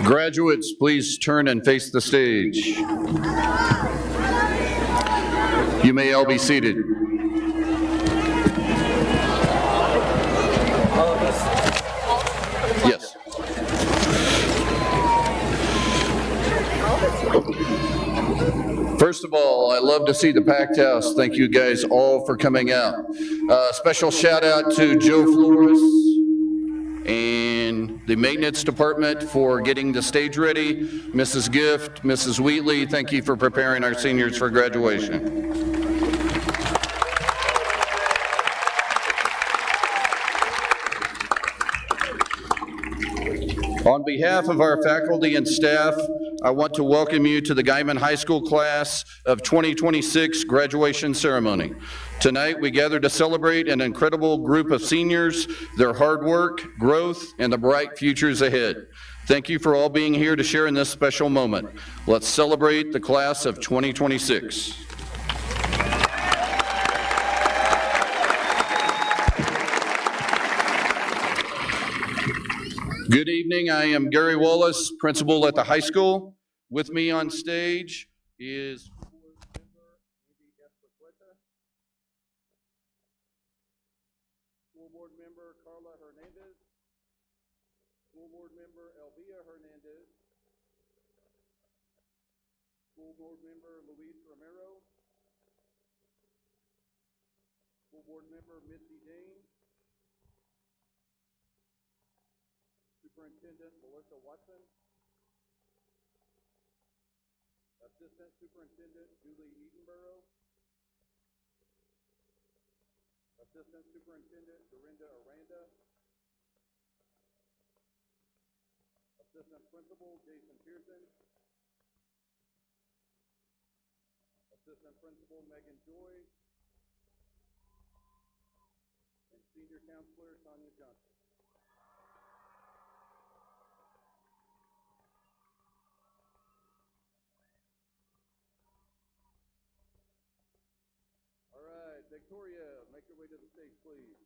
Graduates, please turn and face the stage. You may all be seated. Yes. First of all, I love to see the packed house. Thank you guys all for coming out. Special shout out to Joe Flores and the maintenance department for getting the stage ready. Mrs. Gift, Mrs. Wheatley, thank you for preparing our seniors for graduation. On behalf of our faculty and staff, I want to welcome you to the Guymon High School class of 2026 graduation ceremony. Tonight, we gather to celebrate an incredible group of seniors, their hard work, growth, and the bright futures ahead. Thank you for all being here to share in this special moment. Let's celebrate the class of 2026. Good evening, I am Gary Wallace, principal at the high school. With me on stage is School Board Member Carla Hernandez, School Board Member Elvia Hernandez, School Board Member Luis Romero, School Board Member Missy Dane, Superintendent Melissa Watson, Assistant Superintendent Julie Edenborough, Assistant Superintendent Dorinda Aranda, Assistant Principal Jason Pearson, Assistant Principal Megan Joy, and Senior Counselor Tanya Johnson. Victoria, make your way to the stage, please.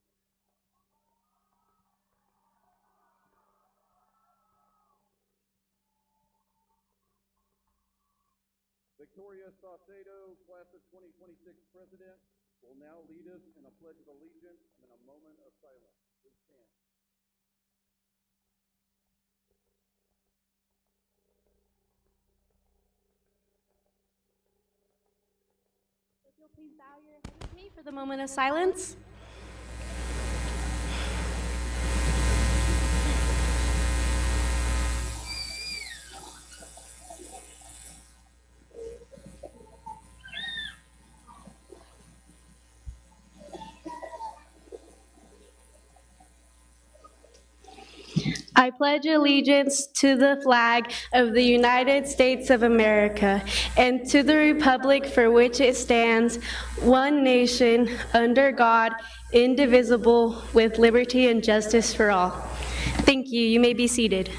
Victoria Saucedo, class of 2026 president, will now lead us in a pledge of allegiance and a moment of silence. Please stand. Please bow your head with me for the moment of silence. I pledge allegiance to the flag of the United States of America and to the republic for which it stands, one nation, under God, indivisible, with liberty and justice for all. Thank you. You may be seated.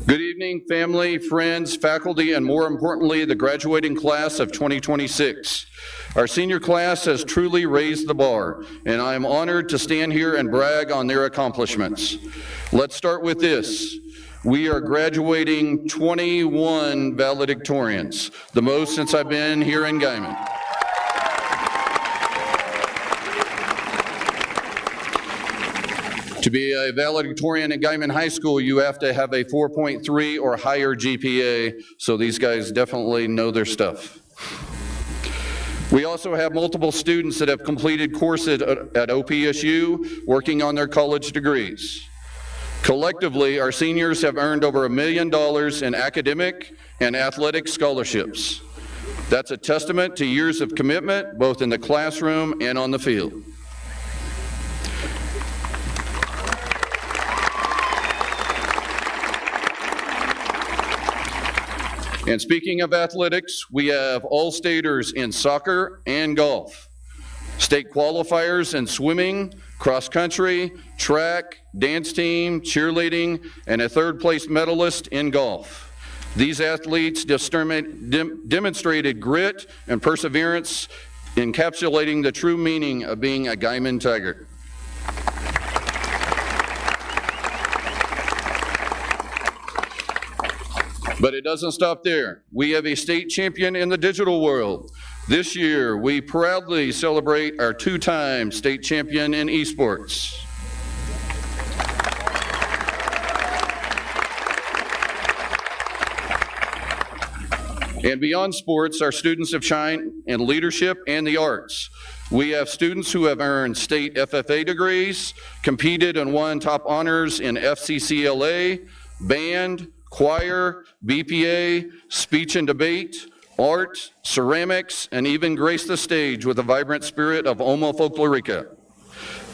Good evening, family, friends, faculty, and more importantly, the graduating class of 2026. Our senior class has truly raised the bar, and I am honored to stand here and brag on their accomplishments. Let's start with this. We are graduating 21 valedictorians, the most since I've been here in Guymon. To be a valedictorian at Guymon High School, you have to have a 4.3 or higher GPA, so these guys definitely know their stuff. We also have multiple students that have completed courses at OPSU working on their college degrees. Collectively, our seniors have earned over $1 million in academic and athletic scholarships. That's a testament to years of commitment, both in the classroom and on the field. And speaking of athletics, we have all-staters in soccer and golf, state qualifiers in swimming, cross-country, track, dance team, cheerleading, and a third-place medalist in golf. These athletes demonstrated grit and perseverance, encapsulating the true meaning of being a Guymon Tiger. But it doesn't stop there. We have a state champion in the digital world. This year, we proudly celebrate our two-time state champion in esports. And beyond sports, our students have shined in leadership and the arts. We have students who have earned state FFA degrees, competed and won top honors in FCCLA, band, choir, BPA, speech and debate, art, ceramics, and even graced the stage with a vibrant spirit of Oma Folklorica.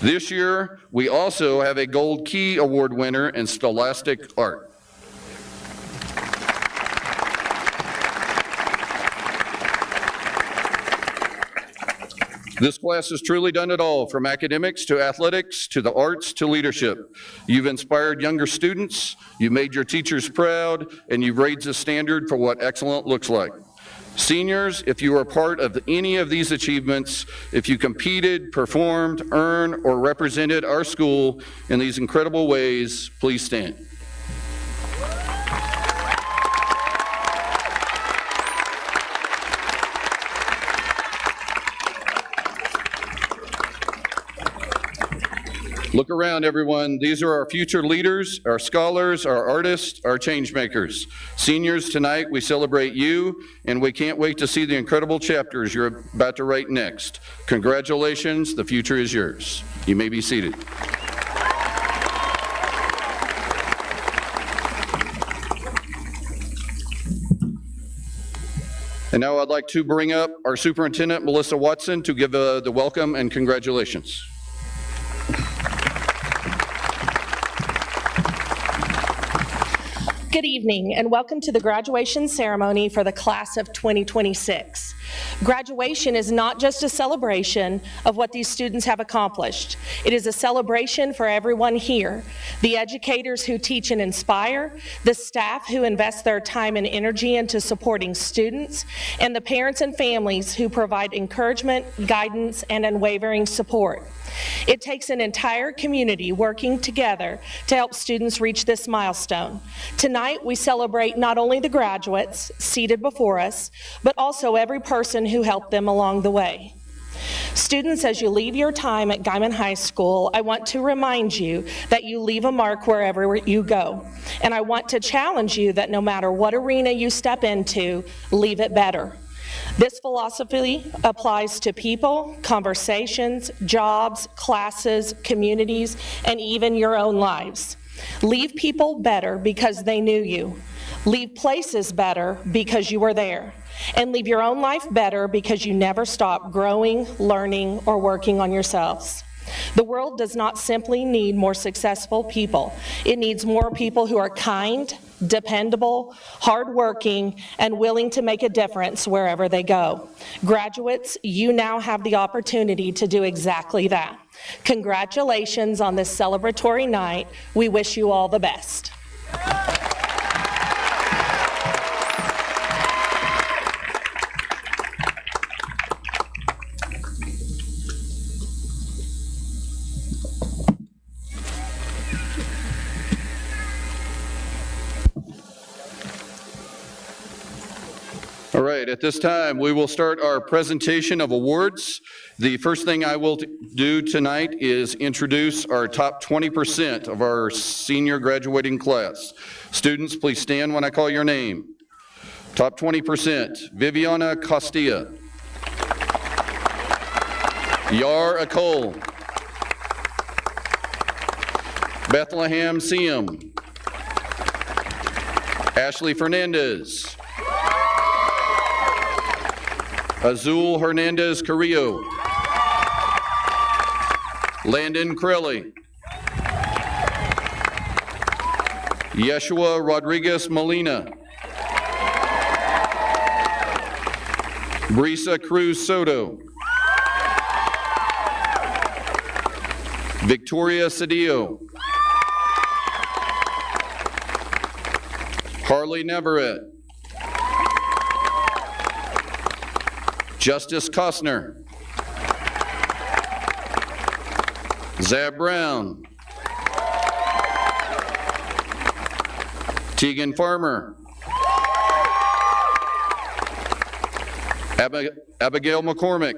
This year, we also have a Gold Key Award winner in Scholastic Art. This class has truly done it all, from academics to athletics to the arts to leadership. You've inspired younger students, you've made your teachers proud, and you've raised the standard for what excellent looks like. Seniors, if you are part of any of these achievements, if you competed, performed, earned, or represented our school in these incredible ways, please stand. Look around, everyone. These are our future leaders, our scholars, our artists, our change makers. Seniors, tonight we celebrate you, and we can't wait to see the incredible chapters you're about to write next. Congratulations, the future is yours. You may be seated. And now I'd like to bring up our Superintendent, Melissa Watson, to give the welcome and congratulations. Good evening and welcome to the graduation ceremony for the class of 2026. Graduation is not just a celebration of what these students have accomplished. It is a celebration for everyone here, the educators who teach and inspire, the staff who invest their time and energy into supporting students, and the parents and families who provide encouragement, guidance, and unwavering support. It takes an entire community working together to help students reach this milestone. Tonight, we celebrate not only the graduates seated before us, but also every person who helped them along the way. Students, as you leave your time at Guymon High School, I want to remind you that you leave a mark wherever you go. And I want to challenge you that no matter what arena you step into, leave it better. This philosophy applies to people, conversations, jobs, classes, communities, and even your own lives. Leave people better because they knew you. Leave places better because you were there. And leave your own life better because you never stop growing, learning, or working on yourselves. The world does not simply need more successful people. It needs more people who are kind, dependable, hardworking, and willing to make a difference wherever they go. Graduates, you now have the opportunity to do exactly that. Congratulations on this celebratory night. We wish you all the best. All right, at this time, we will start our presentation of awards. The first thing I will do tonight is introduce our top 20% of our senior graduating class. Students, please stand when I call your name. Top 20%, Viviana Castilla, Yar Akol, Bethlehem Siem, Ashley Fernandez, Azul Hernandez Carrillo, Landon Crelly, Yeshua Rodriguez Molina, Brisa Cruz Soto. Victoria Cedillo. Harley Navarrete. Justice Costner. Zab Brown. Tegan Farmer. Abigail McCormick.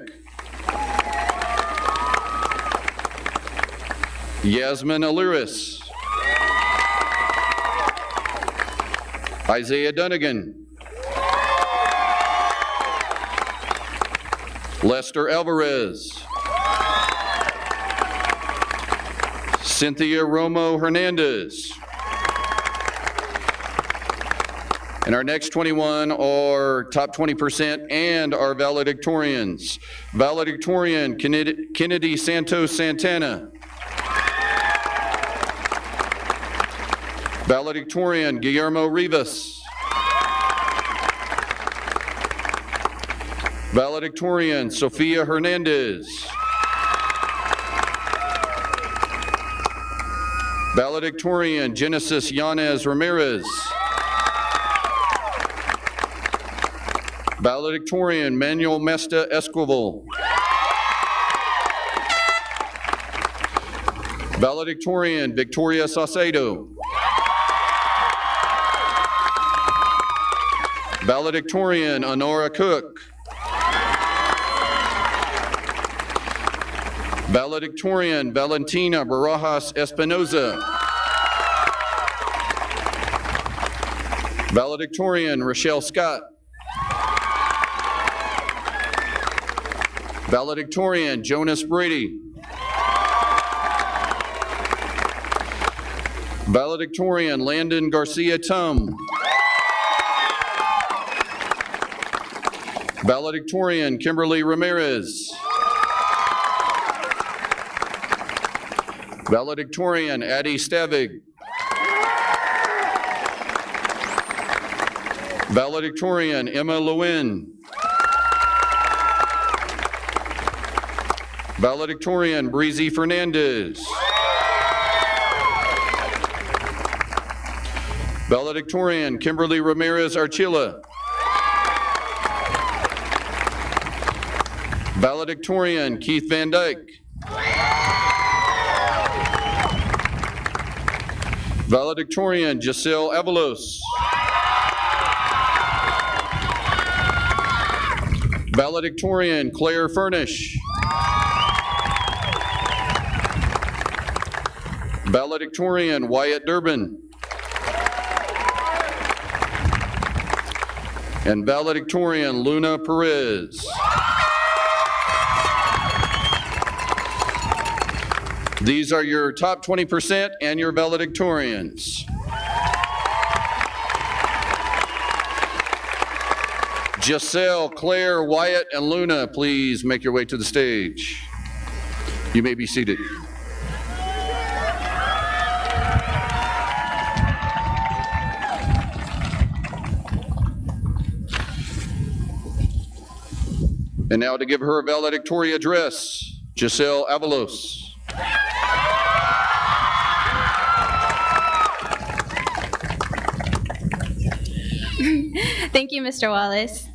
Yasmin Aliris. Isaiah Dunnigan. Lester Alvarez. Cynthia Romo Hernandez. And our next 21 are top 20% and our valedictorians. Valedictorian Kennedy Santos Santana. Valedictorian Guillermo Rivas. Valedictorian Sofia Hernandez. Valedictorian Genesis Yanez Ramirez. Valedictorian Manuel Mesta Esquivel. Valedictorian Victoria Saucedo. Valedictorian Honora Cook. Valedictorian Valentina Barajas Espinoza. Valedictorian Rochelle Scott. Valedictorian Jonas Brady. Valedictorian Landon Garcia Tum. Valedictorian Kimberly Ramirez. Valedictorian Addie Stavig. Valedictorian Emma Lewin. Valedictorian Breezy Fernandez. Valedictorian Kimberly Ramirez Archila. Valedictorian Keith Van Dyke. Valedictorian Giselle Avalos. Valedictorian Claire Furnish. Valedictorian Wyatt Durbin. And valedictorian Luna Perez. These are your top 20% and your valedictorians. Giselle, Claire, Wyatt, and Luna, please make your way to the stage. You may be seated. And now to give her a valedictorian address, Giselle Avalos. Thank you, Mr. Wallace.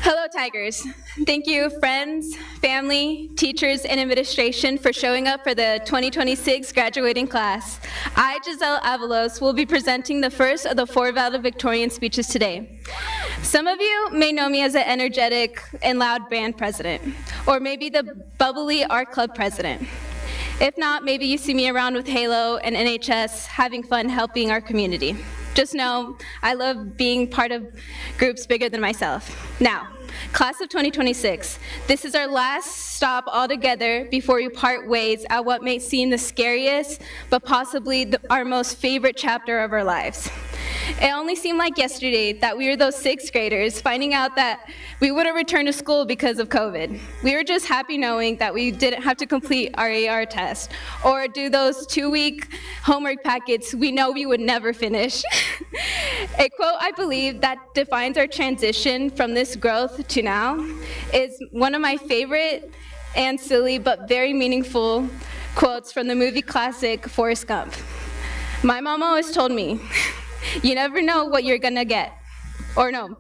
Hello, Tigers. Thank you, friends, family, teachers, and administration for showing up for the 2026 graduating class. I, Giselle Avalos, will be presenting the first of the 4 valedictorian speeches today. Some of you may know me as an energetic and loud band president, or maybe the bubbly art club president. If not, maybe you see me around with Halo and NHS having fun helping our community. Just know, I love being part of groups bigger than myself. Now, class of 2026, this is our last stop all together before we part ways at what may seem the scariest, but possibly our most favorite chapter of our lives. It only seemed like yesterday that we were those sixth graders finding out that we wouldn't return to school because of COVID. We were just happy knowing that we didn't have to complete our AR test or do those 2-week homework packets we know we would never finish. A quote I believe that defines our transition from this growth to now is one of my favorite and silly but very meaningful quotes from the movie classic Forrest Gump. My mom always told me, you never know what you're gonna get. Or no,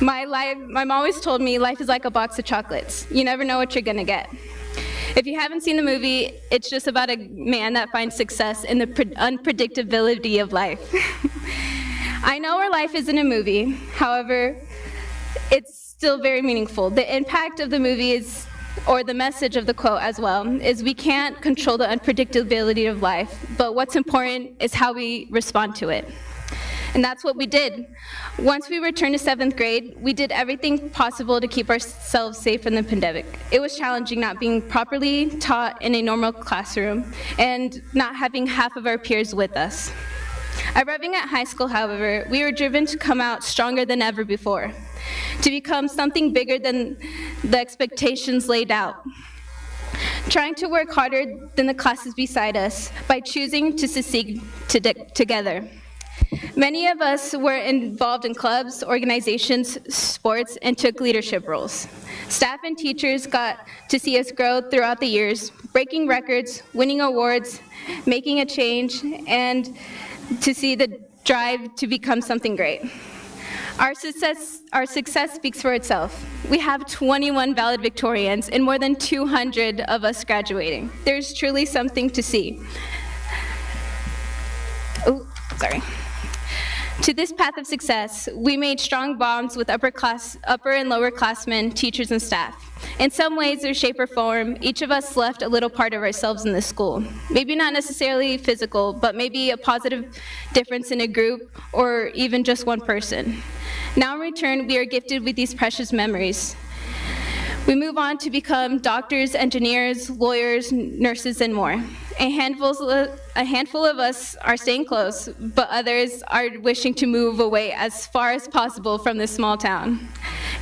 my mom always told me life is like a box of chocolates. You never know what you're gonna get. If you haven't seen the movie, it's just about a man that finds success in the unpredictability of life. I know our life isn't a movie, however, it's still very meaningful. The impact of the movie is, or the message of the quote as well, is we can't control the unpredictability of life, but what's important is how we respond to it. And that's what we did. Once we returned to 7th grade, we did everything possible to keep ourselves safe from the pandemic. It was challenging not being properly taught in a normal classroom and not having half of our peers with us. Arriving at high school, however, we were driven to come out stronger than ever before, to become something bigger than the expectations laid out. Trying to work harder than the classes beside us by choosing to succeed together. Many of us were involved in clubs, organizations, sports, and took leadership roles. Staff and teachers got to see us grow throughout the years, breaking records, winning awards, making a change, and to see the drive to become something great. Our success speaks for itself. We have 21 valedictorians and more than 200 of us graduating. There's truly something to see. Oh, sorry. To this path of success, we made strong bonds with upper and lower classmen, teachers, and staff. In some ways or shape or form, each of us left a little part of ourselves in this school. Maybe not necessarily physical, but maybe a positive difference in a group or even just one person. Now in return, we are gifted with these precious memories. We move on to become doctors, engineers, lawyers, nurses, and more. A handful of us are staying close, but others are wishing to move away as far as possible from this small town.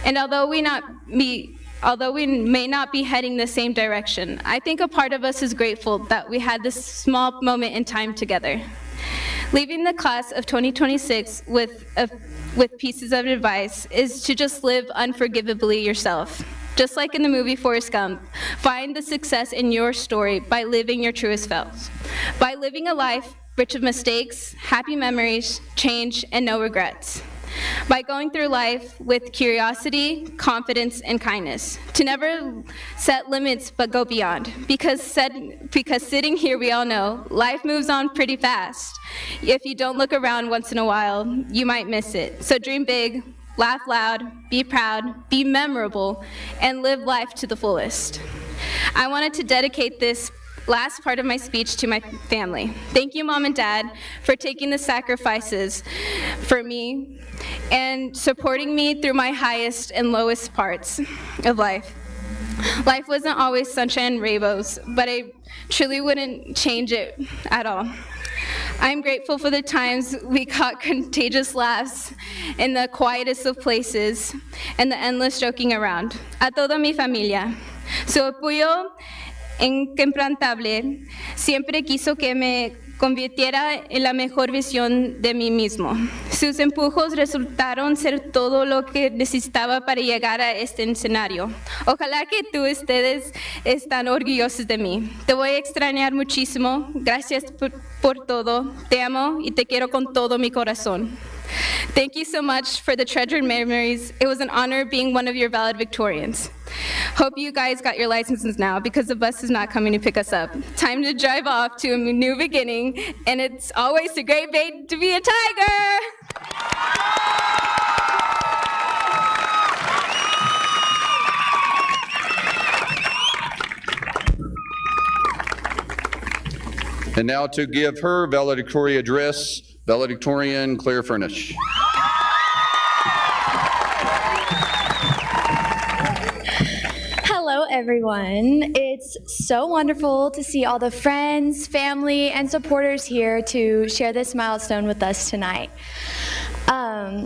And although we may not be heading the same direction, I think a part of us is grateful that we had this small moment in time together. Leaving the class of 2026 with pieces of advice is to just live unforgivably yourself. Just like in the movie Forrest Gump, find the success in your story by living your truest self. By living a life rich of mistakes, happy memories, change, and no regrets. By going through life with curiosity, confidence, and kindness. To never set limits but go beyond. Because sitting here, we all know, life moves on pretty fast. If you don't look around once in a while, you might miss it. So dream big, laugh loud, be proud, be memorable, and live life to the fullest. I wanted to dedicate this last part of my speech to my family. Thank you, Mom and Dad, for taking the sacrifices for me and supporting me through my highest and lowest parts of life. Life wasn't always sunshine and rainbows, but I truly wouldn't change it at all. I'm grateful for the times we caught contagious laughs in the quietest of places and the endless joking around. A toda mi familia, su apoyo inquebrantable siempre quiso que me convirtiera en la mejor versión de mí mismo. Sus empujos resultaron ser todo lo que necesitaba para llegar a este escenario. Ojalá que ustedes están orgullosos de mí. Te voy a extrañar muchísimo. Gracias por todo. Te amo y te quiero con todo mi corazón. Thank you so much for the treasured memories. It was an honor being one of your valedictorians. Hope you guys got your licenses now because the bus is not coming to pick us up. Time to drive off to a new beginning, and it's always a great day to be a Tiger! And now to give her valedictorian address, Valedictorian Claire Furnish. Hello everyone. It's so wonderful to see all the friends, family, and supporters here to share this milestone with us tonight.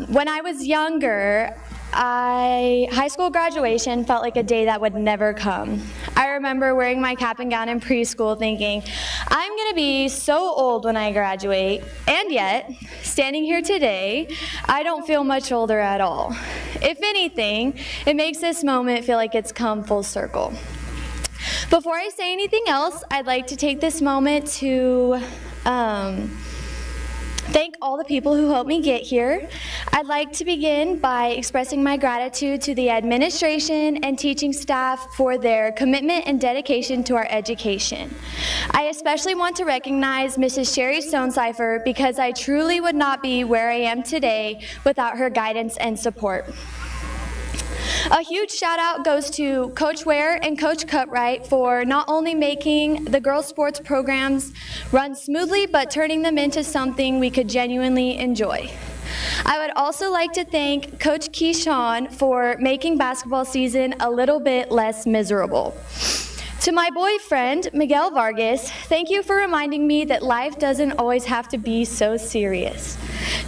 When I was younger, high school graduation felt like a day that would never come. I remember wearing my cap and gown in preschool thinking, I'm going to be so old when I graduate, and yet, standing here today, I don't feel much older at all. If anything, it makes this moment feel like it's come full circle. Before I say anything else, I'd like to take this moment to thank all the people who helped me get here. I'd like to begin by expressing my gratitude to the administration and teaching staff for their commitment and dedication to our education. I especially want to recognize Mrs. Sherry Stonecipher because I truly would not be where I am today without her guidance and support. A huge shout out goes to Coach Ware and Coach Cutright for not only making the girls' sports programs run smoothly, but turning them into something we could genuinely enjoy. I would also like to thank Coach Keyshawn for making basketball season a little bit less miserable. To my boyfriend, Miguel Vargas, thank you for reminding me that life doesn't always have to be so serious.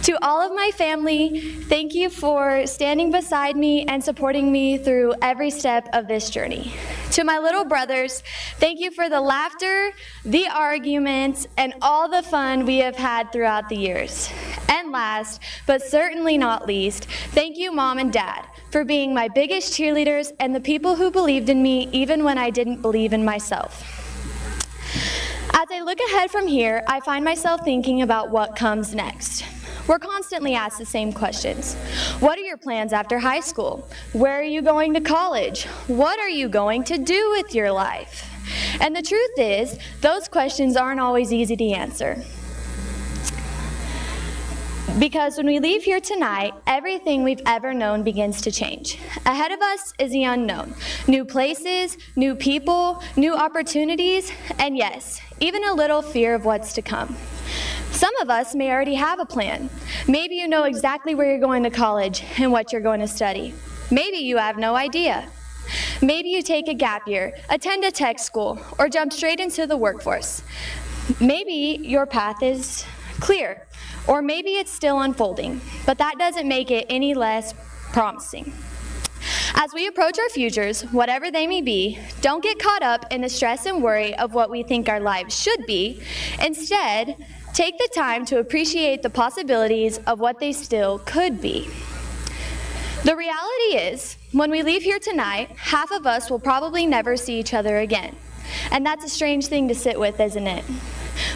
To all of my family, thank you for standing beside me and supporting me through every step of this journey. To my little brothers, thank you for the laughter, the arguments, and all the fun we have had throughout the years. And last, but certainly not least, thank you, Mom and Dad, for being my biggest cheerleaders and the people who believed in me even when I didn't believe in myself. As I look ahead from here, I find myself thinking about what comes next. We're constantly asked the same questions. What are your plans after high school? Where are you going to college? What are you going to do with your life? And the truth is, those questions aren't always easy to answer. Because when we leave here tonight, everything we've ever known begins to change. Ahead of us is the unknown. New places, new people, new opportunities, and yes, even a little fear of what's to come. Some of us may already have a plan. Maybe you know exactly where you're going to college and what you're going to study. Maybe you have no idea. Maybe you take a gap year, attend a tech school, or jump straight into the workforce. Maybe your path is clear, or maybe it's still unfolding, but that doesn't make it any less promising. As we approach our futures, whatever they may be, don't get caught up in the stress and worry of what we think our lives should be. Instead, take the time to appreciate the possibilities of what they still could be. The reality is, when we leave here tonight, half of us will probably never see each other again. And that's a strange thing to sit with, isn't it?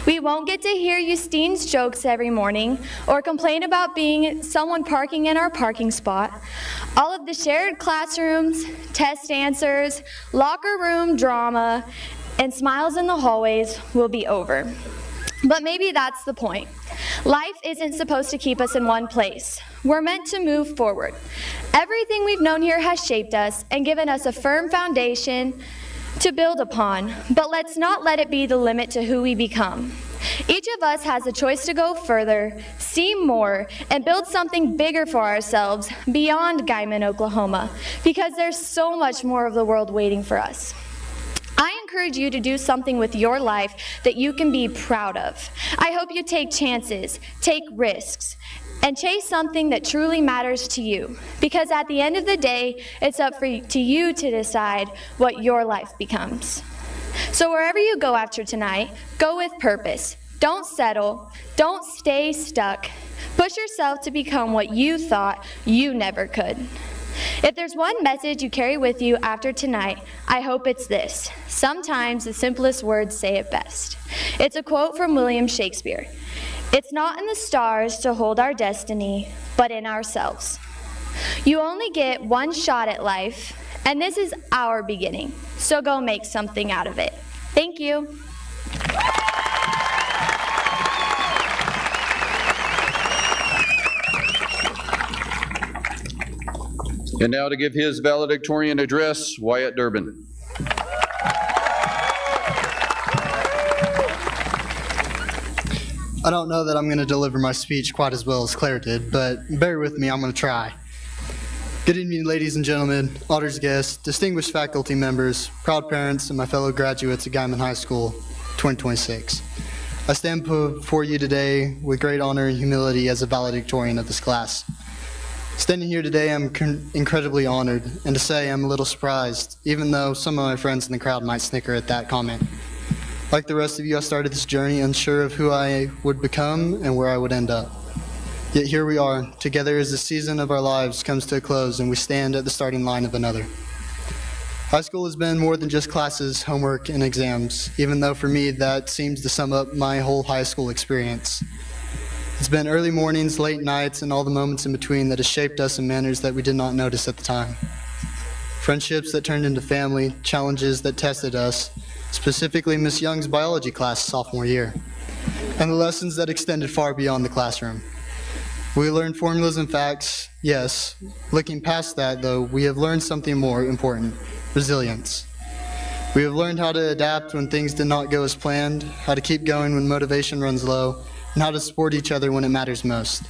We won't get to hear Justine's jokes every morning or complain about being someone parking in our parking spot. All of the shared classrooms, test answers, locker room drama, and smiles in the hallways will be over. But maybe that's the point. Life isn't supposed to keep us in one place. We're meant to move forward. Everything we've known here has shaped us and given us a firm foundation to build upon, but let's not let it be the limit to who we become. Each of us has a choice to go further, see more, and build something bigger for ourselves beyond Guymon, Oklahoma, because there's so much more of the world waiting for us. I encourage you to do something with your life that you can be proud of. I hope you take chances, take risks, and chase something that truly matters to you. Because at the end of the day, it's up to you to decide what your life becomes. So wherever you go after tonight, go with purpose. Don't settle. Don't stay stuck. Push yourself to become what you thought you never could. If there's one message you carry with you after tonight, I hope it's this. Sometimes the simplest words say it best. It's a quote from William Shakespeare. It's not in the stars to hold our destiny, but in ourselves. You only get one shot at life, and this is our beginning. So go make something out of it. Thank you. And now to give his valedictorian address, Wyatt Durbin. I don't know that I'm going to deliver my speech quite as well as Claire did, but bear with me, I'm going to try. Good evening, ladies and gentlemen, honors guests, distinguished faculty members, proud parents, and my fellow graduates of Guymon High School 2026. I stand before you today with great honor and humility as a valedictorian of this class. Standing here today, I'm incredibly honored, and to say I'm a little surprised, even though some of my friends in the crowd might snicker at that comment. Like the rest of you, I started this journey unsure of who I would become and where I would end up. Yet here we are, together as the season of our lives comes to a close and we stand at the starting line of another. High school has been more than just classes, homework, and exams, even though for me that seems to sum up my whole high school experience. It's been early mornings, late nights, and all the moments in between that have shaped us in manners that we did not notice at the time. Friendships that turned into family, challenges that tested us, specifically Miss Young's biology class sophomore year, and the lessons that extended far beyond the classroom. We learned formulas and facts, yes. Looking past that, though, we have learned something more important: resilience. We have learned how to adapt when things did not go as planned, how to keep going when motivation runs low, and how to support each other when it matters most.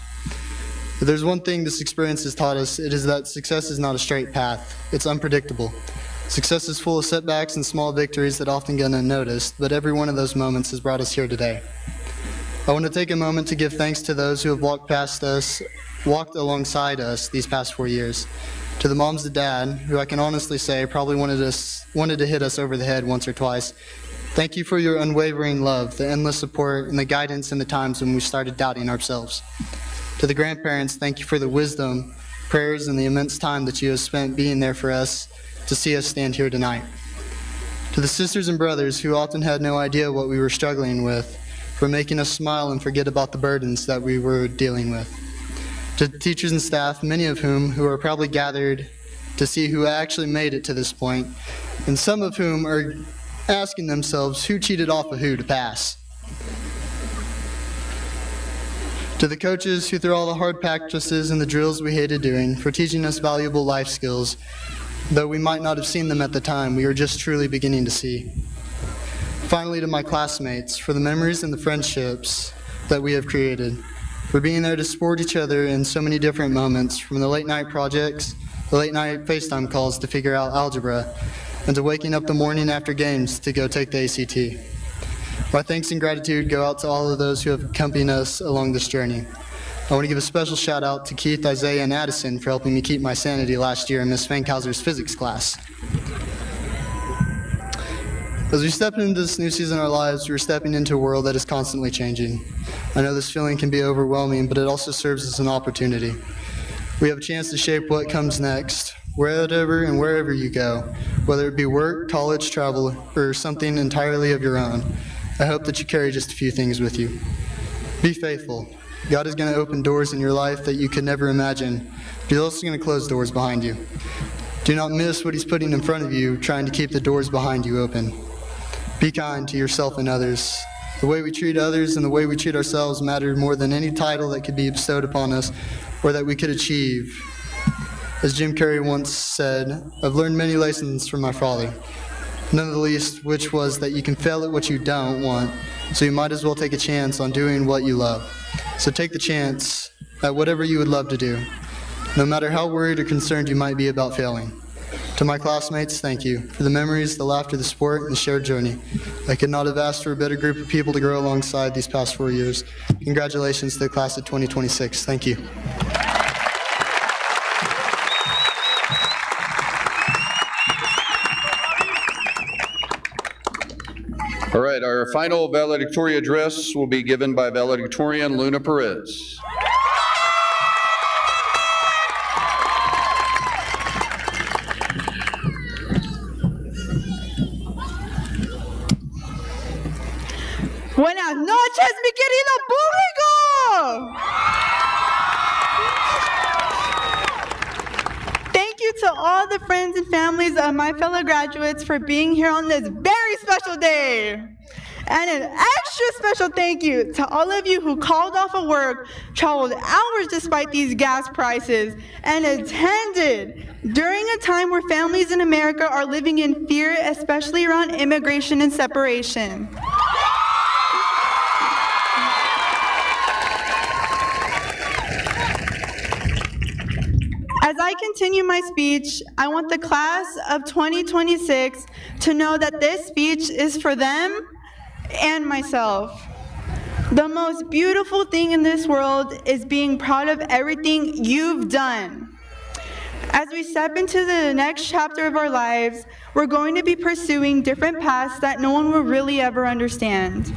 If there's one thing this experience has taught us, it is that success is not a straight path. It's unpredictable. Success is full of setbacks and small victories that often go unnoticed, but every one of those moments has brought us here today. I want to take a moment to give thanks to those who have walked alongside us these past 4 years. To the moms and dad, who I can honestly say probably wanted to hit us over the head once or twice. Thank you for your unwavering love, the endless support, and the guidance in the times when we started doubting ourselves. To the grandparents, thank you for the wisdom, prayers, and the immense time that you have spent being there for us to see us stand here tonight. To the sisters and brothers who often had no idea what we were struggling with, for making us smile and forget about the burdens that we were dealing with. To the teachers and staff, many of whom are probably gathered to see who actually made it to this point, and some of whom are asking themselves who cheated off of who to pass. To the coaches who, through all the hard practices and the drills we hated doing, for teaching us valuable life skills, though we might not have seen them at the time, we were just truly beginning to see. Finally, to my classmates, for the memories and the friendships that we have created, for being there to support each other in so many different moments, from the late night projects, the late night FaceTime calls to figure out algebra, and to waking up the morning after games to go take the ACT. My thanks and gratitude go out to all of those who have accompanied us along this journey. I want to give a special shout out to Keith, Isaiah, and Addison for helping me keep my sanity last year in Ms. Fankhauser's physics class. As we step into this new season of our lives, we're stepping into a world that is constantly changing. I know this feeling can be overwhelming, but it also serves as an opportunity. We have a chance to shape what comes next, wherever and wherever you go, whether it be work, college, travel, or something entirely of your own. I hope that you carry just a few things with you. Be faithful. God is going to open doors in your life that you could never imagine, but He's also going to close doors behind you. Do not miss what He's putting in front of you, trying to keep the doors behind you open. Be kind to yourself and others. The way we treat others and the way we treat ourselves matter more than any title that could be bestowed upon us or that we could achieve. As Jim Carrey once said, I've learned many lessons from my father, none of the least which was that you can fail at what you don't want, so you might as well take a chance on doing what you love. So take the chance at whatever you would love to do, no matter how worried or concerned you might be about failing. To my classmates, thank you for the memories, the laughter, the support, and the shared journey. I could not have asked for a better group of people to grow alongside these past 4 years. Congratulations to the class of 2026. Thank you. All right, our final valedictorian address will be given by valedictorian Luna Perez. Buenas noches, mi querido público. Thank you to all the friends and families of my fellow graduates for being here on this very special day. And an extra special thank you to all of you who called off of work, traveled hours despite these gas prices, and attended during a time where families in America are living in fear, especially around immigration and separation. As I continue my speech, I want the class of 2026 to know that this speech is for them and myself. The most beautiful thing in this world is being proud of everything you've done. As we step into the next chapter of our lives, we're going to be pursuing different paths that no one will really ever understand.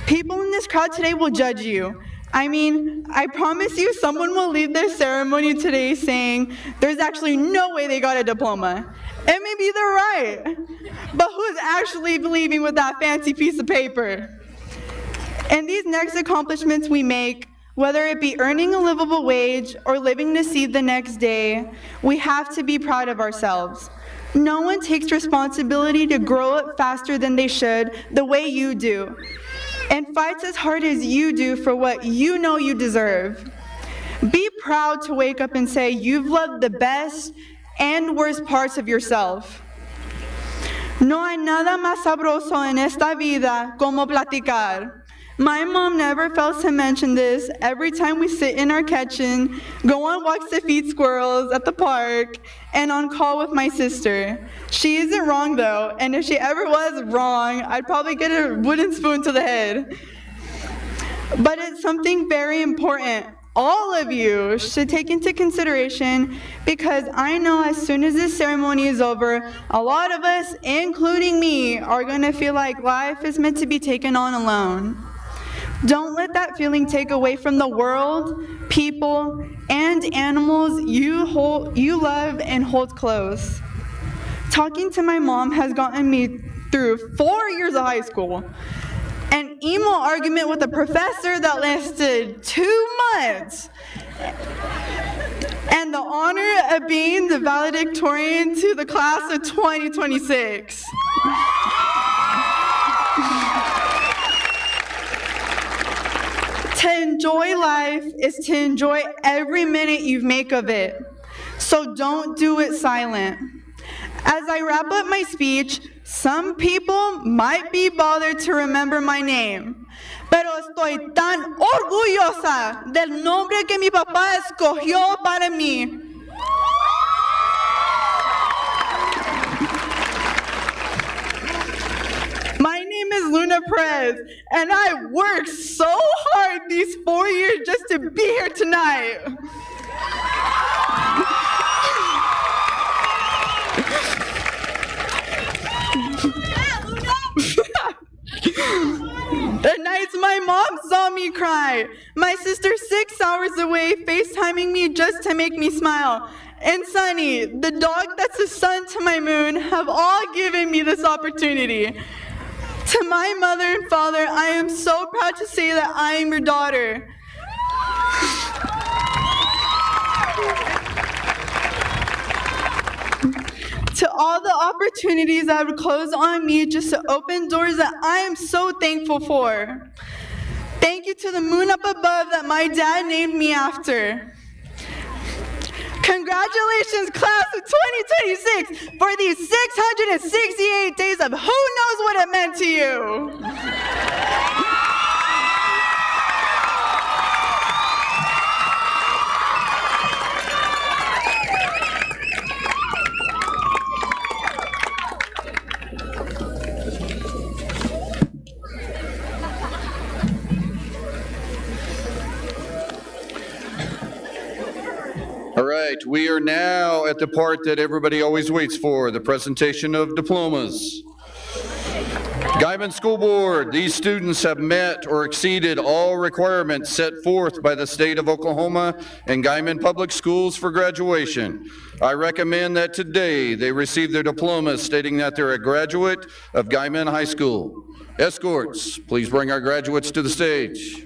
People in this crowd today will judge you. I mean, I promise you someone will leave this ceremony today saying, there's actually no way they got a diploma. And maybe they're right. But who's actually believing with that fancy piece of paper? And these next accomplishments we make, whether it be earning a livable wage or living to see the next day, we have to be proud of ourselves. No one takes responsibility to grow up faster than they should, the way you do, and fights as hard as you do for what you know you deserve. Be proud to wake up and say you've loved the best and worst parts of yourself. No hay nada más sabroso en esta vida como platicar. My mom never fails to mention this every time we sit in our kitchen, go on walks to feed squirrels at the park, and on call with my sister. She isn't wrong though, and if she ever was wrong, I'd probably get a wooden spoon to the head. But it's something very important all of you should take into consideration, because I know as soon as this ceremony is over, a lot of us, including me, are going to feel like life is meant to be taken on alone. Don't let that feeling take away from the world, people, and animals you love and hold close. Talking to my mom has gotten me through 4 years of high school. An emo argument with a professor that lasted 2 months. And the honor of being the valedictorian to the class of 2026. To enjoy life is to enjoy every minute you make of it. So don't do it silent. As I wrap up my speech, some people might be bothered to remember my name, pero estoy tan orgullosa del nombre que mi papá escogió para mí. My name is Luna Perez, and I worked so hard these 4 years just to be here tonight. The nights my mom saw me cry, my sister 6 hours away FaceTiming me just to make me smile, and Sunny, the dog that's the sun to my moon, have all given me this opportunity. To my mother and father, I am so proud to say that I am your daughter. To all the opportunities that would close on me just to open doors that I am so thankful for. Thank you to the moon up above that my dad named me after. Congratulations, class of 2026, for these 668 days of who knows what it meant to you. All right, we are now at the part that everybody always waits for, the presentation of diplomas. Guymon School Board, these students have met or exceeded all requirements set forth by the state of Oklahoma and Guymon Public Schools for graduation. I recommend that today they receive their diplomas stating that they're a graduate of Guymon High School. Escorts, please bring our graduates to the stage.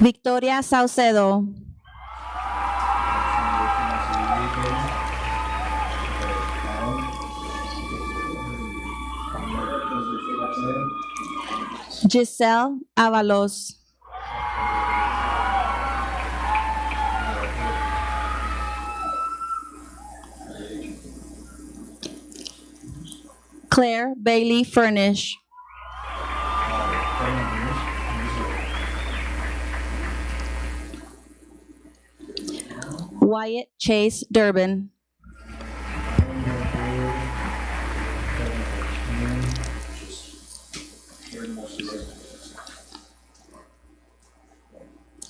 Victoria Saucedo. Giselle Avalos. Claire Bailey Furnish. Wyatt Chase Durbin.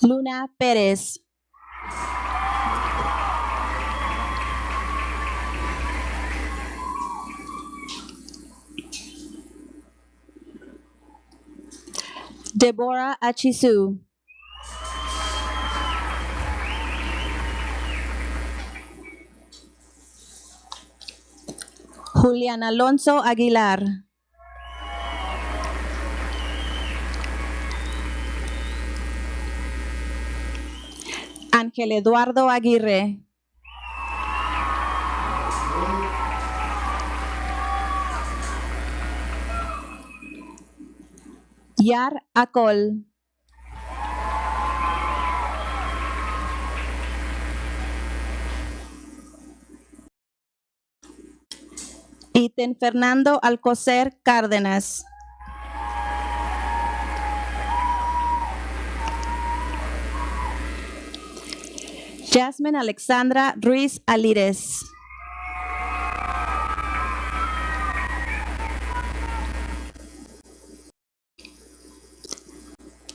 Luna Perez. Deborah Achisu. Julian Alonso Aguilar. Ángel Eduardo Aguirre. Yar Acol. Iten Fernando Alcocer Cárdenas. Jasmine Alexandra Ruiz Alírez.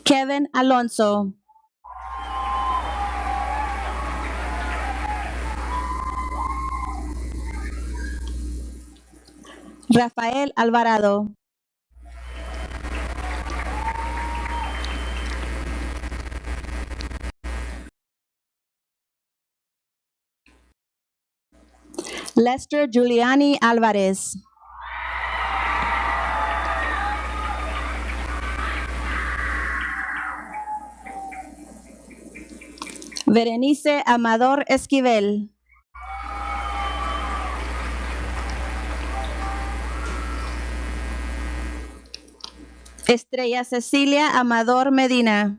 Kevin Alonso. Rafael Alvarado. Lester Giuliani Álvarez. Berenice Amador Esquivel. Estrella Cecilia Amador Medina.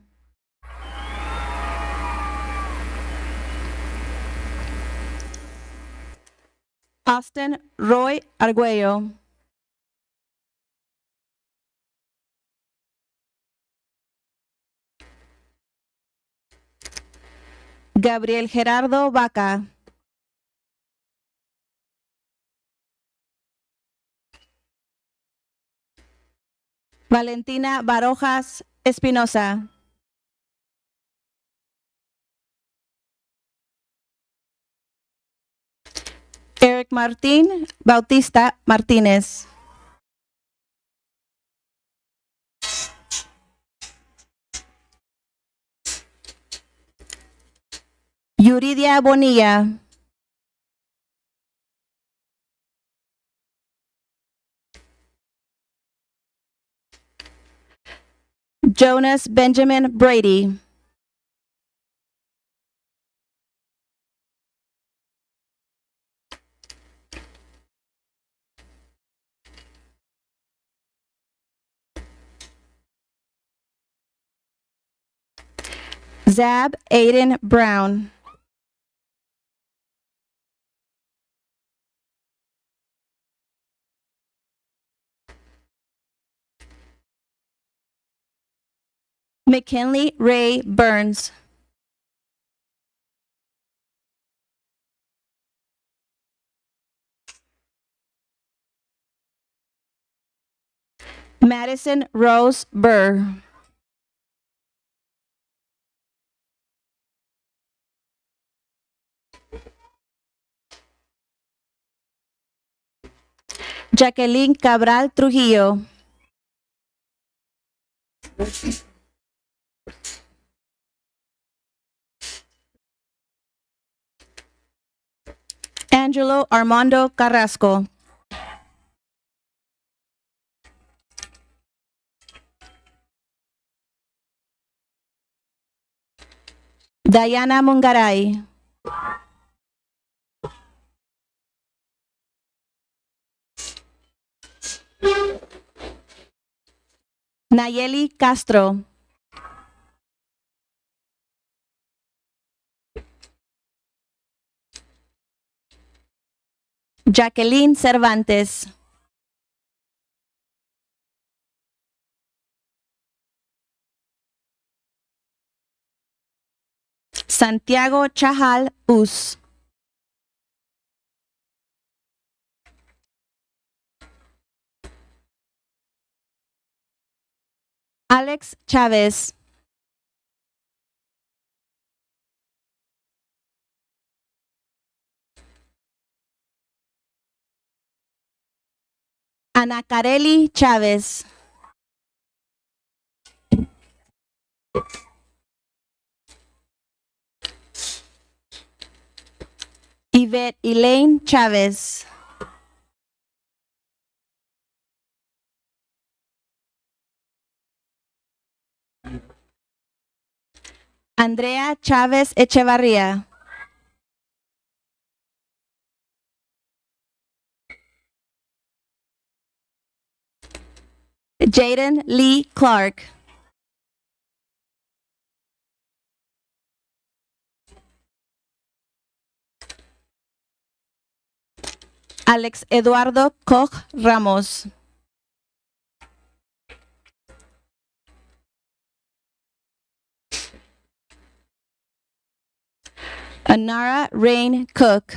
Austin Roy Argüello. Gabriel Gerardo Vaca. Valentina Barojas Espinosa. Eric Martín Bautista Martínez. Yuridia Bonilla. Jonas Benjamin Brady. Zab Aiden Brown. McKinley Ray Burns. Madison Rose Burr. Jacqueline Cabral Trujillo. Angelo Armando Carrasco. Diana Mungaray. Nayeli Castro. Jacqueline Cervantes. Santiago Chahal Us. Alex Chavez. Ana Carely Chávez. Yvette Elaine Chávez. Andrea Chávez Echevarría. Jaden Lee Clark. Alex Eduardo Koch Ramos. Anara Rain Cook.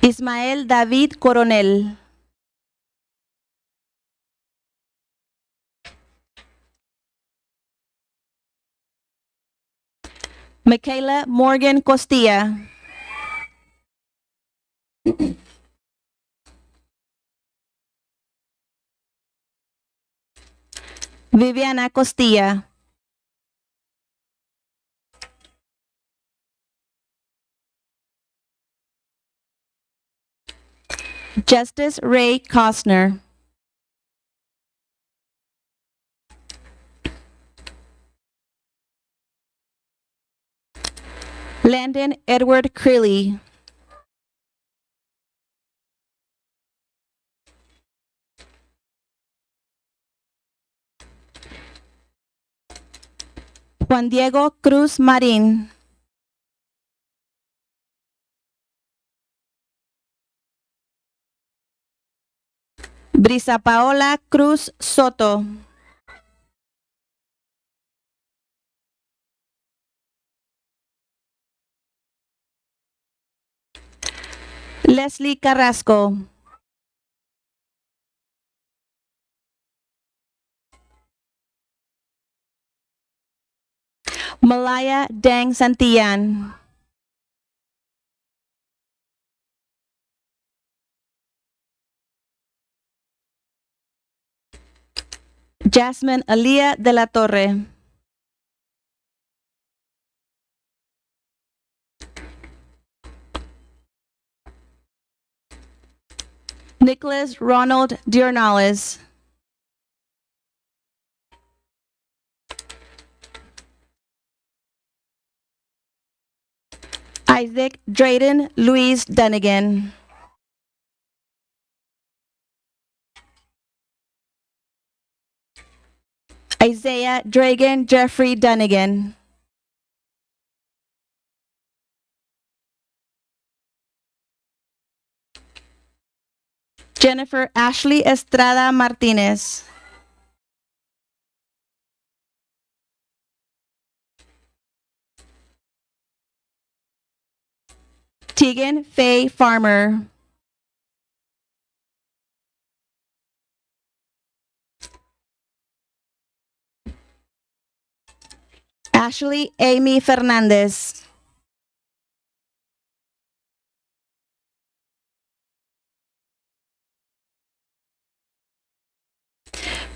Ismael David Coronel. Michaela Morgan Costilla. Viviana Costilla. Justice Ray Costner. Landon Edward Crilly. Juan Diego Cruz Marín. Brisa Paola Cruz Soto. Leslie Carrasco. Malaya Dang Santillan. Jasmine Alia de la Torre. Nicholas Ronald Diornales. Isaac Drayden Luis Dunnigan. Isaiah Dragan Jeffrey Dunnigan. Jennifer Ashley Estrada Martinez. Tegan Faye Farmer. Ashley Amy Fernandez.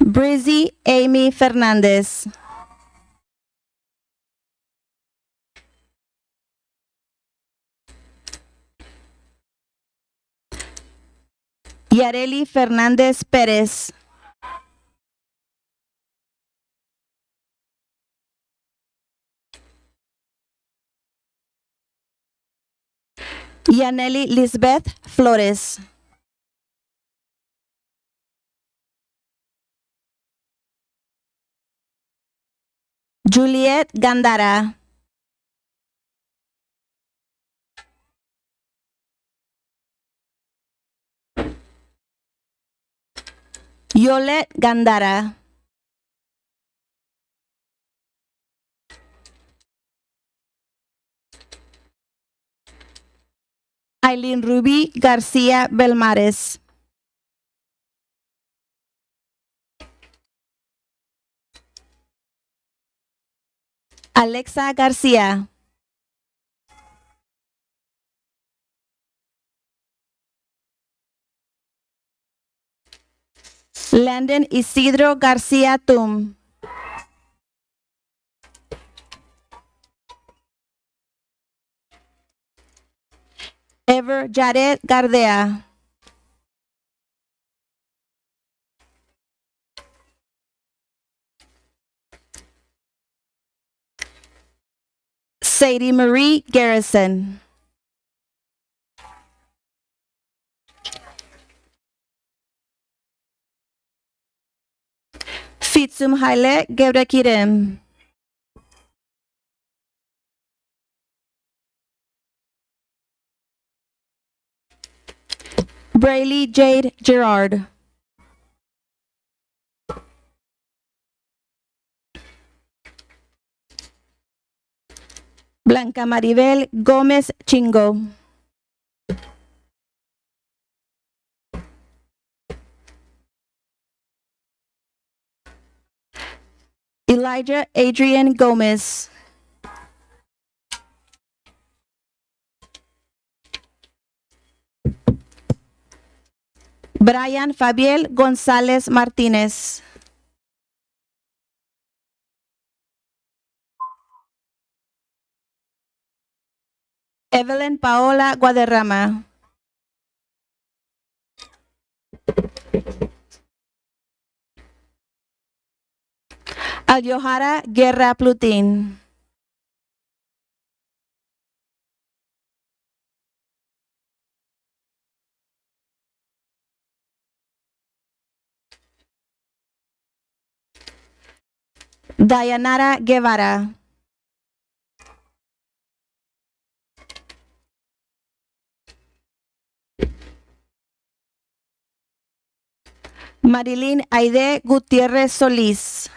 Brizzy Amy Fernandez. Yareli Fernández Pérez. Yaneli Lisbeth Flores. Juliet Gandara. Yolet Gandara. Aileen Rubí García Belmares. Alexa García. Landon Isidro García Tum. Ever Jared Gardea. Sadie Marie Garrison. Fitsum Haile Gebrekirem. Brayley Jade Gerard. Blanca Maribel Gómez Chingo. Elijah Adrian Gomez. Brian Fabiel González Martínez. Evelyn Paola Guadarrama. Aljohara Guerra Plutín. Dayanara Guevara. Marilyn Aide Gutiérrez Solís.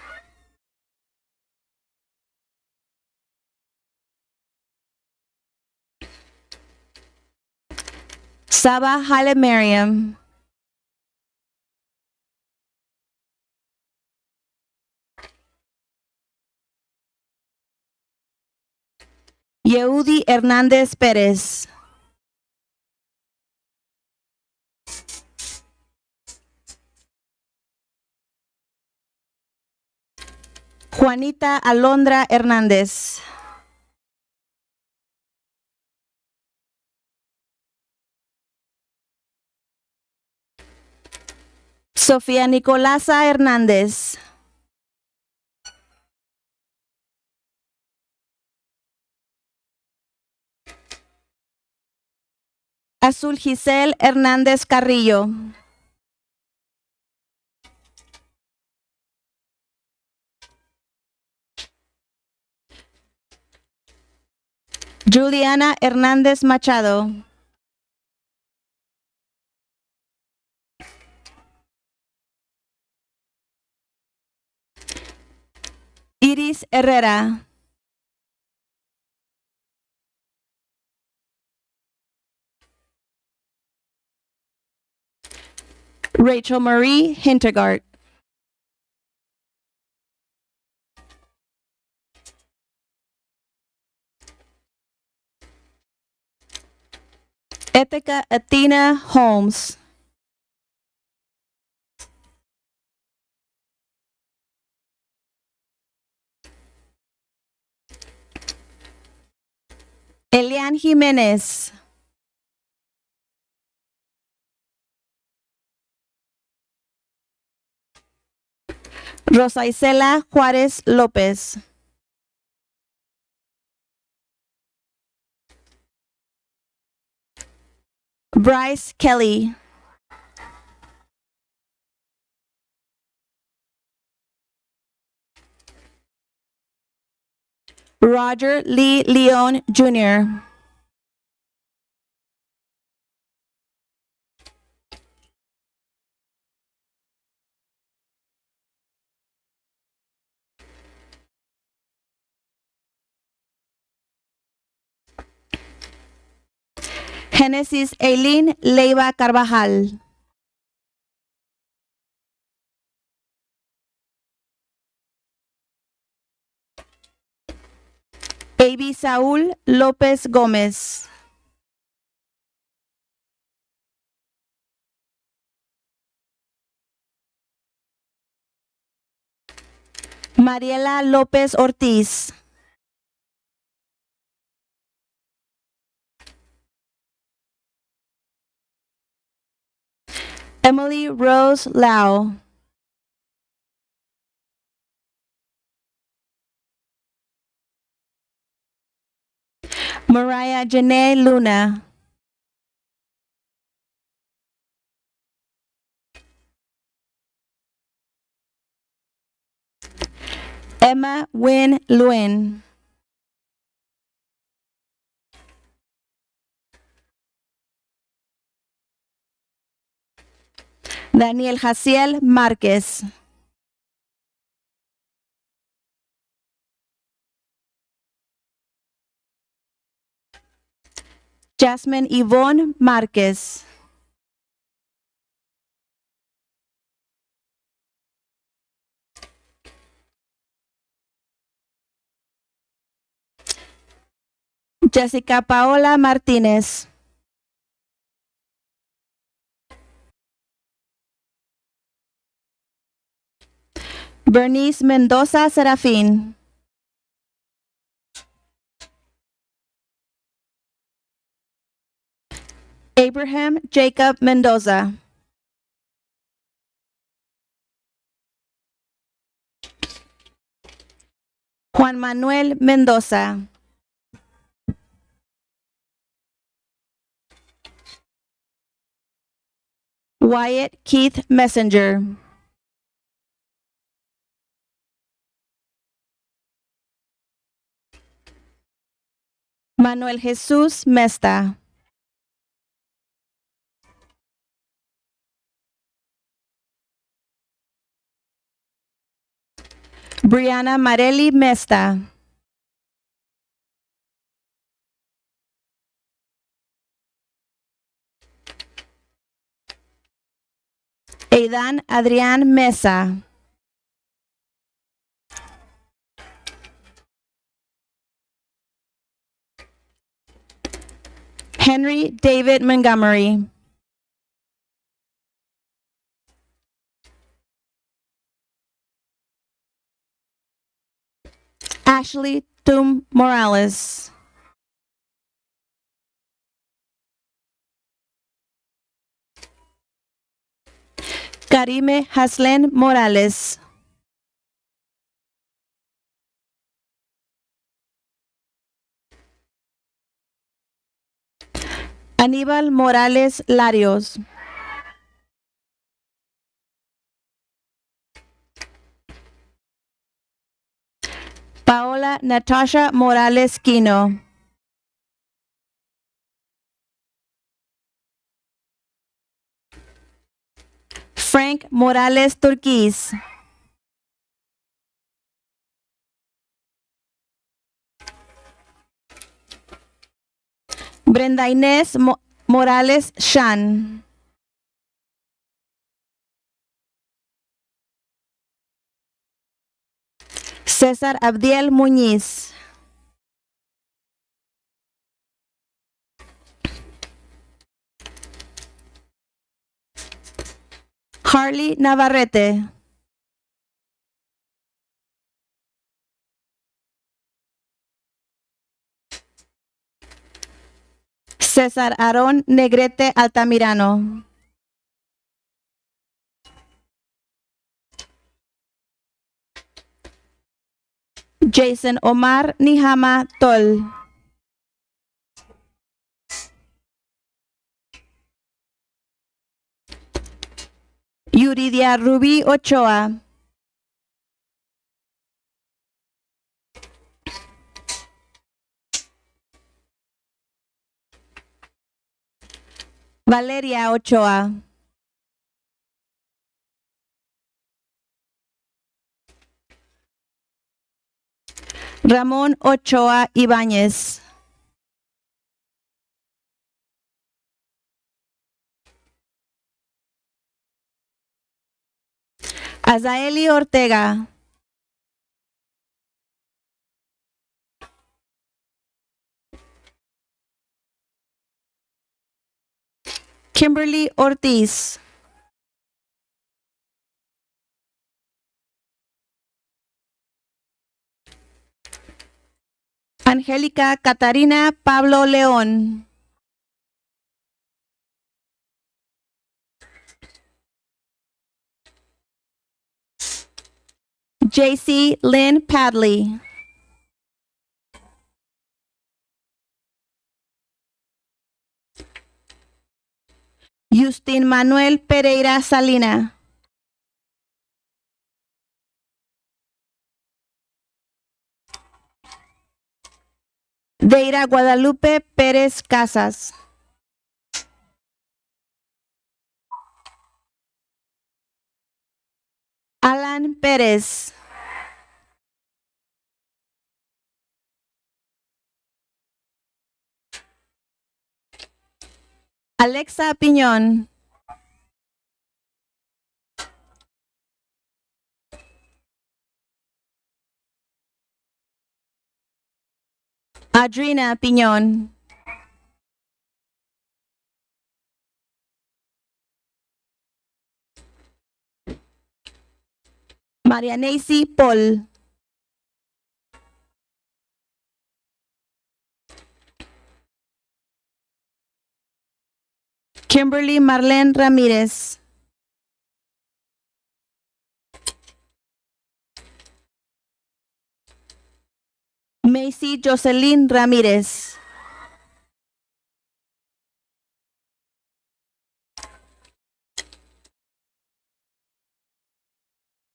Saba Hale Mariam. Yehudi Hernández Pérez. Juanita Alondra Hernández. Sofía Nicolasa Hernández. Azul Giselle Hernández Carrillo. Juliana Hernández Machado. Iris Herrera. Rachel Marie Hintergart. Ethica Athena Holmes. Elian Jiménez. Rosa Isela Juárez López. Bryce Kelly. Roger Lee Leon Jr. Genesis Eileen Leiva Carvajal. Avi Saúl López Gómez. Mariela López Ortiz. Emily Rose Lau. Mariah Janae Luna. Emma Wynn Luen. Daniel Jaciel Márquez. Jasmine Yvonne Márquez. Jessica Paola Martínez. Bernice Mendoza Serafín. Abraham Jacob Mendoza. Juan Manuel Mendoza. Wyatt Keith Messenger. Manuel Jesús Mesta. Brianna Marelli Mesta. Aidan Adrián Mesa. Henry David Montgomery. Ashley Tum Morales. Karime Haslen Morales. Aníbal Morales Larios. Paola Natasha Morales Quino. Frank Morales Turquís. Brenda Inés Morales Shan. César Abdiel Muñiz. Harley Navarrete. César Aarón Negrete Altamirano. Jason Omar Nihama Tol. Yuridia Ruby Ochoa. Valeria Ochoa. Ramón Ochoa Ibáñez. Azaeli Ortega. Kimberly Ortiz. Angélica Catarina Pablo León. JC Lynn Padley. Justin Manuel Pereira Salina. Deira Guadalupe Pérez Casas. Alan Pérez. Alexa Piñón. Adrina Piñón. María Nancy Paul. Kimberly Marlene Ramírez. Macy Jocelyn Ramírez.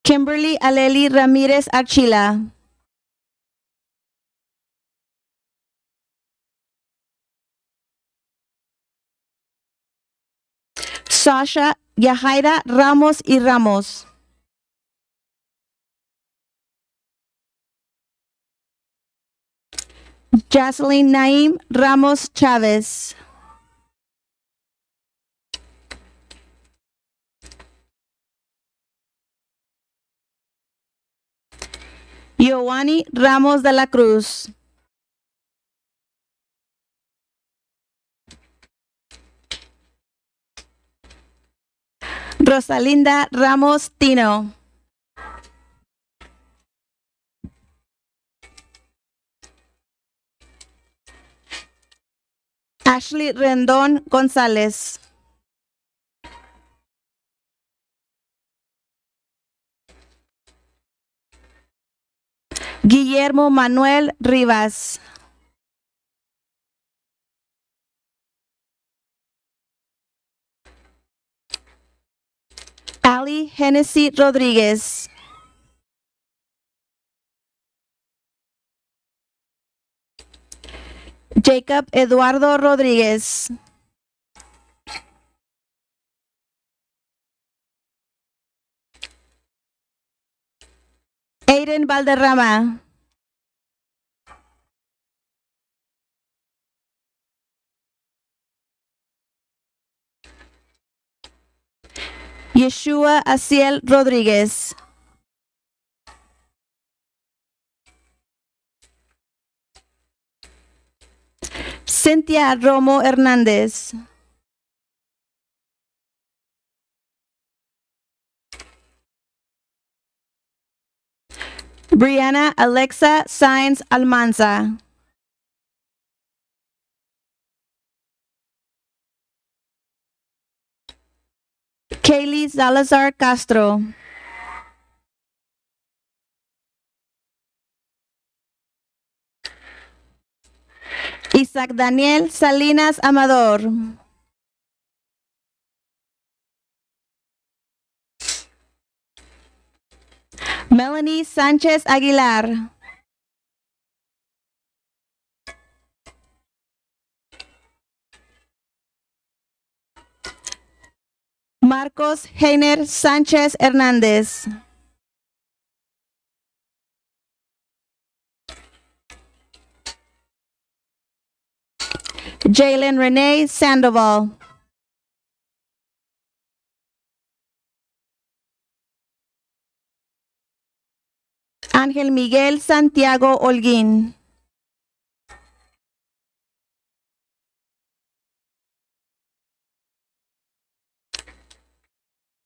Kimberly Aleli Ramírez Archila. Sasha Yajaira Ramos y Ramos. Jocelyn Naim Ramos Chávez. Giovanni Ramos de la Cruz. Rosalinda Ramos Tino. Ashley Rendón González. Guillermo Manuel Rivas. Ali Hennessy Rodríguez. Jacob Eduardo Rodríguez. Aiden Valderrama. Yeshua Asiel Rodríguez. Cynthia Romo Hernández. Brianna Alexa Sainz Almanza. Kaylee Salazar Castro. Isaac Daniel Salinas Amador. Melanie Sánchez Aguilar. Marcos Heiner Sánchez Hernández. Jalen Renee Sandoval. Ángel Miguel Santiago Holguín.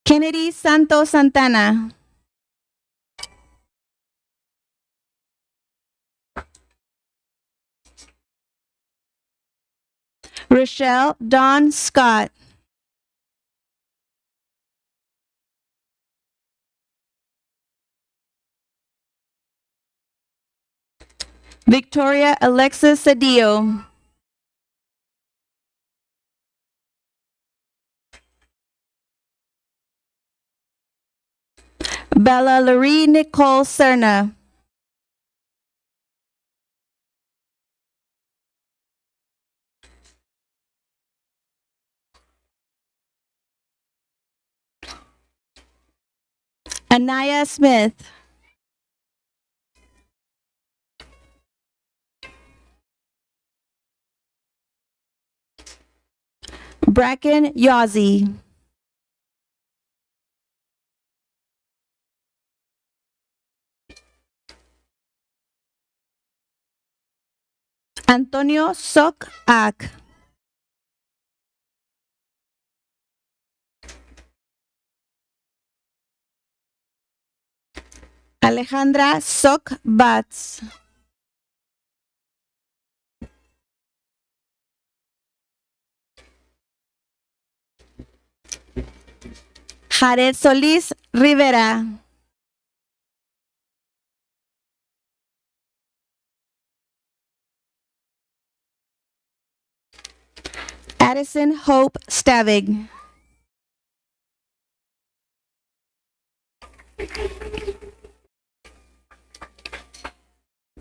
Kennedy Santos Santana. Rochelle Dawn Scott. Victoria Alexis Cedillo. Bella Marie Nicole Serna. Anaya Smith. Bracken Yazzie. Antonio Sok Ak. Alejandra Sok Batz. Jared Solís Rivera. Addison Hope Stavig.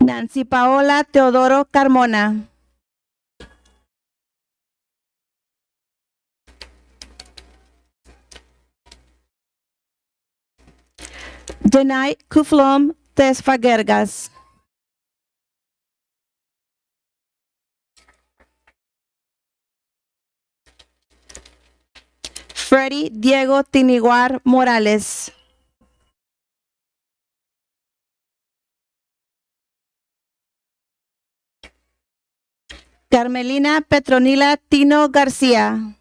Nancy Paola Teodoro Carmona. Denai Kuflom Tesfagergas. Freddy Diego Tiniguar Morales. Carmelina Petronila Tino García.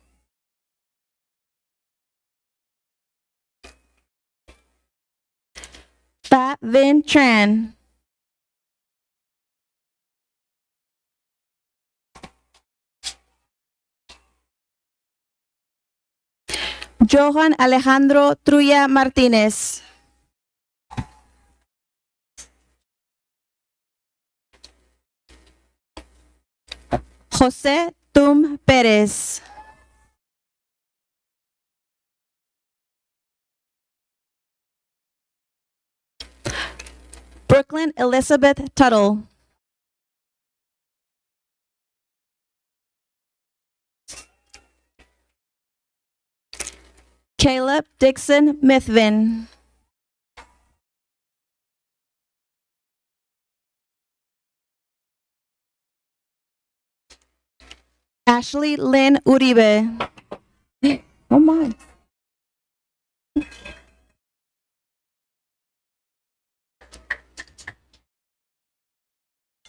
Pa Vin Tran. Johan Alejandro Trulla Martínez. José Tum Pérez. Brooklyn Elizabeth Tuttle. Caleb Dixon Mithvin. Ashley Lynn Uribe. Oh my.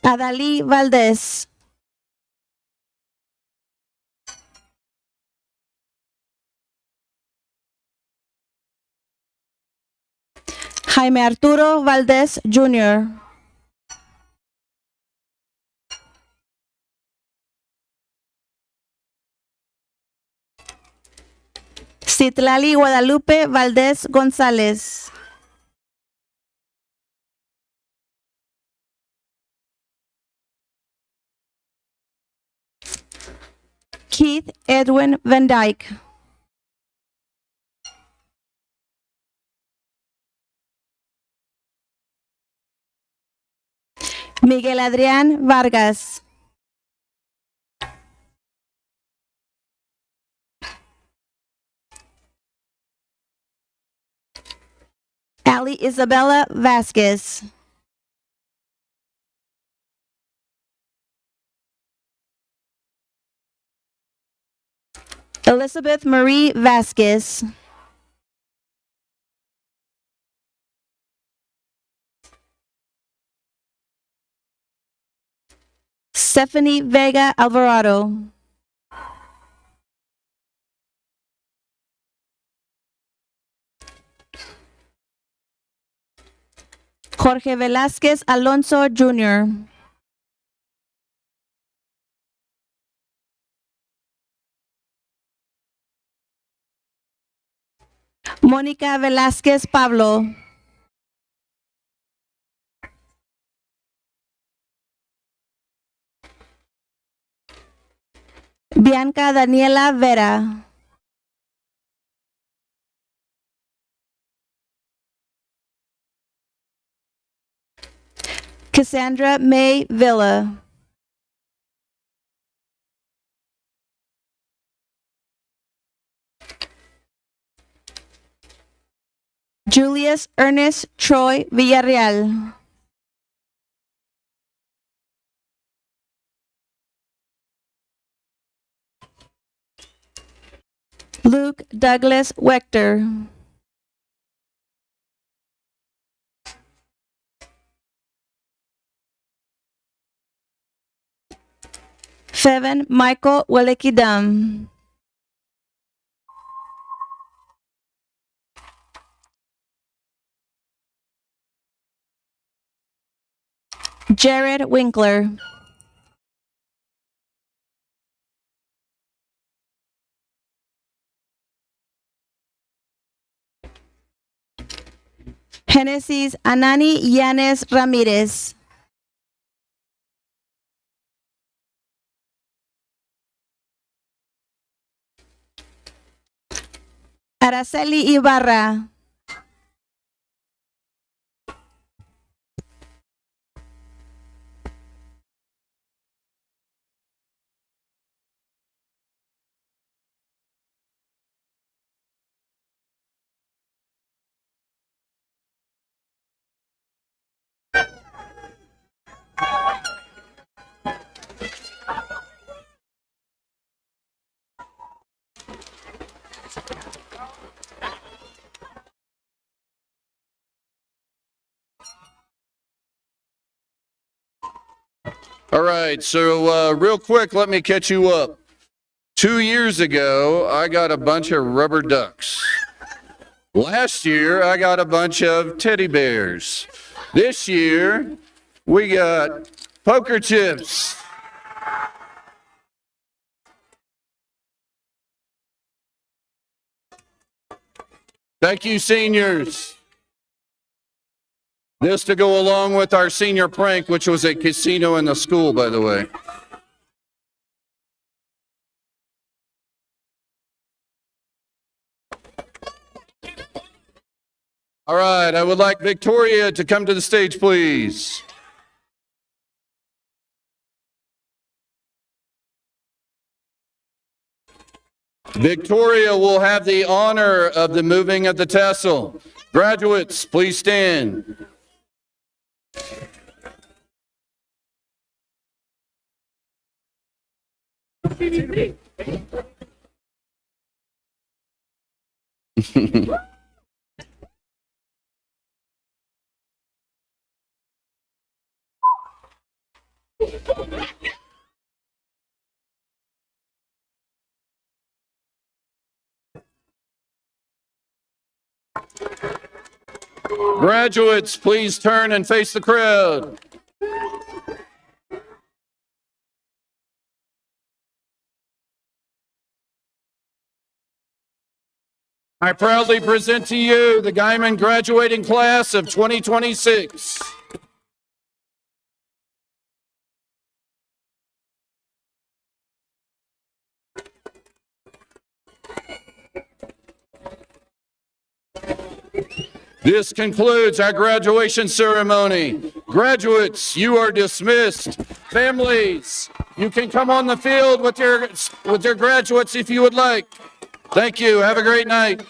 Adalí Valdés. Jaime Arturo Valdés Jr. Citlali Guadalupe Valdés González. Edwin Van Dyke. Miguel Adrián Vargas. Ali Isabella Vasquez. Elizabeth Marie Vasquez. Stephanie Vega Alvarado. Jorge Velázquez Alonso Jr. Mónica Velázquez Pablo. Bianca Daniela Vera. Cassandra May Villa. Julius Ernest Troy Villarreal. Luke Douglas Wechter. Feven Michael Welekidam. Jared Winkler. Genesis Anani Yanes Ramirez. Araceli Ibarra. All right, so real quick, let me catch you up. 2 years ago, I got a bunch of rubber ducks. Last year, I got a bunch of teddy bears. This year, we got poker chips. Thank you, seniors. This to go along with our senior prank, which was a casino in the school, by the way. All right, I would like Victoria to come to the stage, please. Victoria will have the honor of the moving of the tassel. Graduates, please stand. Graduates, please turn and face the crowd. I proudly present to you the Guymon graduating class of 2026. This concludes our graduation ceremony. Graduates, you are dismissed. Families, you can come on the field with your graduates if you would like. Thank you. Have a great night.